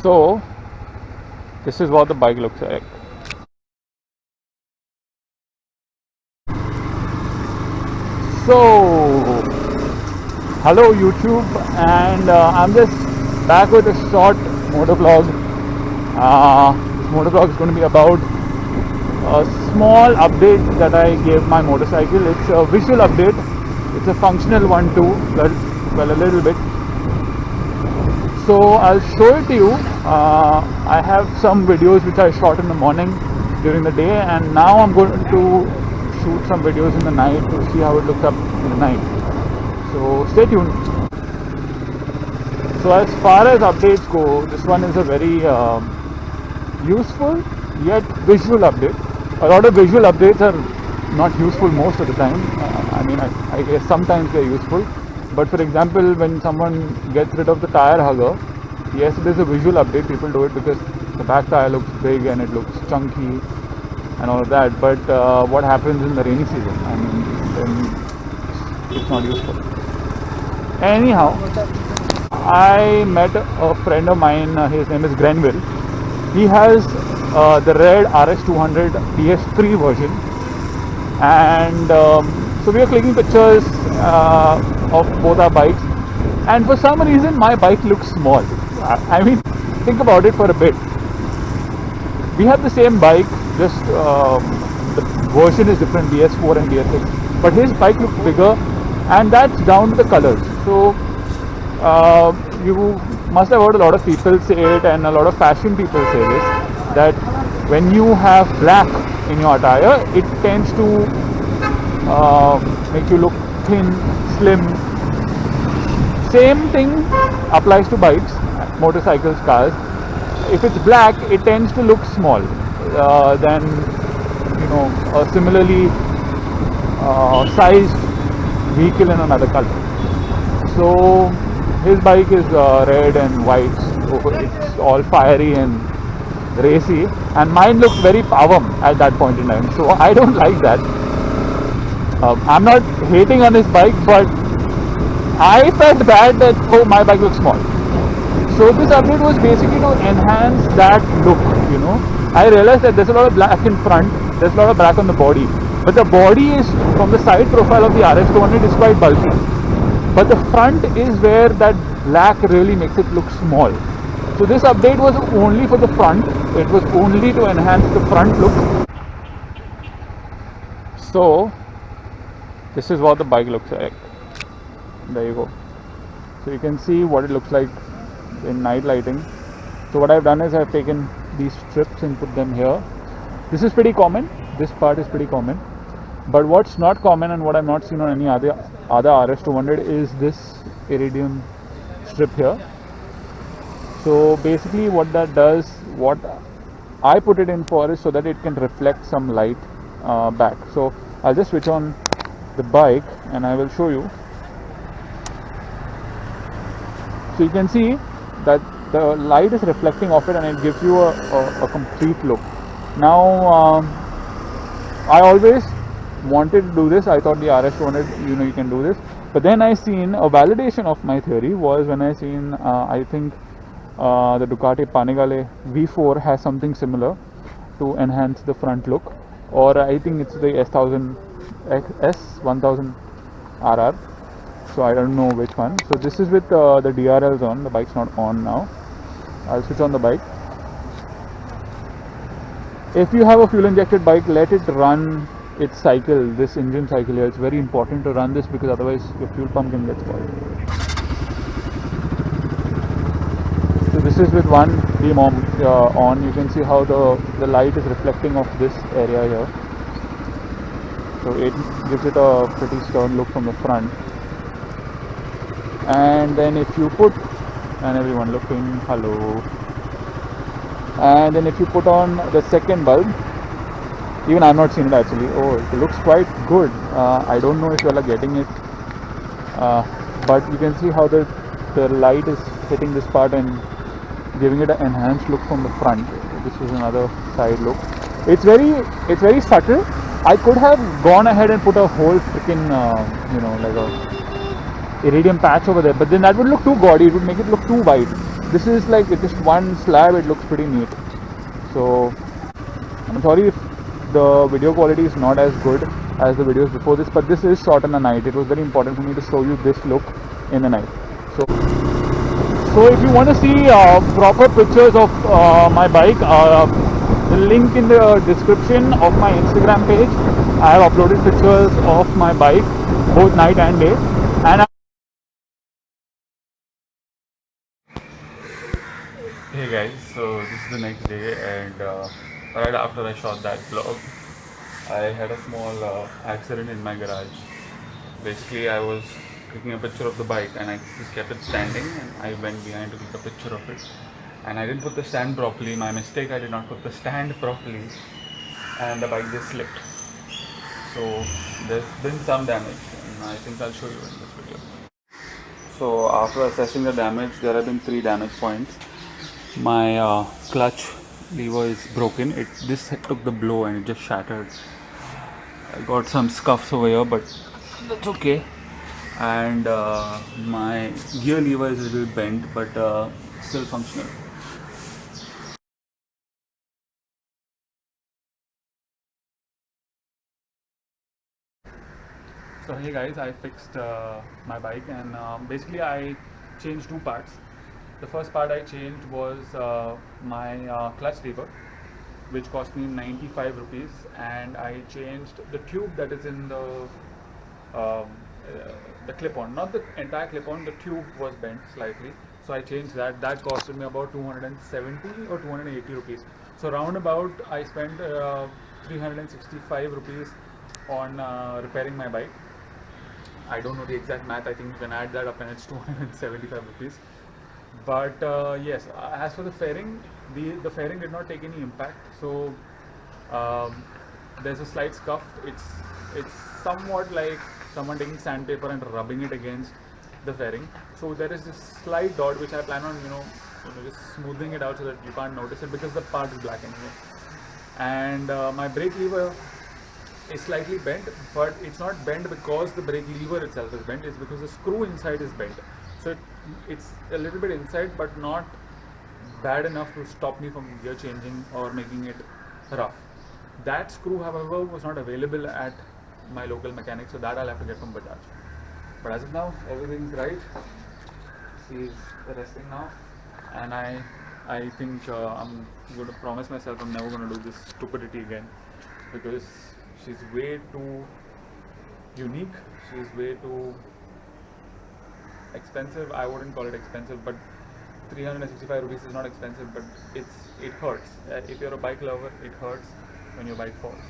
So this is what the bike looks like. So hello YouTube, and I'm just back with a short motovlog. This motovlog is going to be about a small update that I gave my motorcycle. It's a visual update. It's a functional one too, well a little bit. So I'll show it to you. I have some videos which I shot in the morning during the day, and now I'm going to shoot some videos in the night to see how it looks up in the night. So stay tuned. So as far as updates go, this one is a very useful yet visual update. A lot of visual updates are not useful most of the time. I guess sometimes they're useful. But for example, when someone gets rid of the tire hugger, yes, it is a visual update. People do it because the back tire looks big and it looks chunky and all of that. But what happens in the rainy season? Then it's not useful. Anyhow, I met a friend of mine. His name is Grenville. He has the red RS200 DS3 version, and so we are clicking pictures of both our bikes, and for some reason my bike looks small. I mean, think about it for a bit. We have the same bike, just the version is different, DS4 and DS6, but his bike looks bigger, and that's down to the colors. So you must have heard a lot of people say it, and a lot of fashion people say this, that when you have black in your attire, it tends to make you look thin, slim. Same thing applies to bikes, motorcycles, cars. If it's black, it tends to look small than a similarly sized vehicle in another color. So his bike is red and white, so it's all fiery and racy, and mine looks very pavam at that point in time. So I don't like that. I'm not hating on his bike, but I felt bad that my bike looks small. So this update was basically to enhance that look. I realized that there's a lot of black in front, there's a lot of black on the body, but the body is, from the side profile of the RS200, is quite bulky. But the front is where that black really makes it look small. So this update was only for the front. It was only to enhance the front look. So this is what the bike looks like. There you go. So you can see what it looks like in night lighting. So what I've done is I've taken these strips and put them here. This is pretty common. This part is pretty common. But what's not common, and what I've not seen on any other RS200, is this iridium strip here. So basically what that does, what I put it in for, is so that it can reflect some light back. So I'll just switch on the bike and I will show you. So you can see that the light is reflecting off it, and it gives you a complete look. Now I always wanted to do this. I thought the RS200, you can do this, but then I seen a validation of my theory was when I seen I think the Ducati Panigale V4 has something similar to enhance the front look, or I think it's the S1000 RR, so I don't know which one. So this is with the DRLs on. The bike's not on now. I'll switch on the bike. If you have a fuel injected bike, let it run its cycle, this engine cycle here. It's very important to run this, because otherwise your fuel pump can get spoiled. So this is with one beam on. You can see how the light is reflecting off this area here. So it gives it a pretty stern look from the front. And then if you put, and everyone looking, hello. And then if you put on the second bulb, even I've not seen it actually. Oh, it looks quite good. I don't know if you all are getting it, but you can see how the light is hitting this part and giving it an enhanced look from the front. This is another side look. It's very subtle. I could have gone ahead and put a whole freaking like a iridium patch over there, but then that would look too gaudy. It would make it look too wide. This is like just one slab, it looks pretty neat. So I'm sorry if the video quality is not as good as the videos before this, but this is shot in the night. It was very important for me to show you this look in the night. So if you want to see proper pictures of my bike, the link in the description of my Instagram page. I have uploaded pictures of my bike both night and day, and hey guys, so this is the next day, and right after I shot that vlog, I had a small accident in my garage. Basically, I was taking a picture of the bike and I just kept it standing, and I went behind to take a picture of it. And I didn't put the stand properly. My mistake, I did not put the stand properly, and the bike just slipped. So there's been some damage, and I think I'll show you in this video. So after assessing the damage, there have been 3 damage points. My clutch lever is broken. This took the blow and it just shattered. I got some scuffs over here, but that's okay. And my gear lever is a little bent, but still functional. So hey guys, I fixed my bike, and basically I changed 2 parts. The first part I changed was my clutch lever, which cost me 95 rupees, and I changed the tube that is in um, the clip-on, not the entire clip-on. The tube was bent slightly, so I changed that. That costed me about 270 or 280 rupees. So roundabout I spent 365 rupees on repairing my bike. I don't know the exact math. I think you can add that up and it's 275 rupees. But yes, as for the fairing, the fairing did not take any impact. So um, there's a slight scuff. It's somewhat like someone taking sandpaper and rubbing it against the fairing. So there is this slight dot which I plan on just smoothing it out so that you can't notice it, because the part is black anyway. And my brake lever is slightly bent, but it's not bent because the brake lever itself is bent. It's because the screw inside is bent. So it's a little bit inside, but not bad enough to stop me from gear changing or making it rough. That screw, however, was not available at my local mechanic, so that I'll have to get from Bajaj. But as of now, everything's right. She's resting now, and I think I'm going to promise myself I'm never going to do this stupidity again, because she's way too unique. She's way too expensive. I wouldn't call it expensive, but 365 rupees is not expensive, but it hurts. If you're a bike lover, it hurts when your bike falls.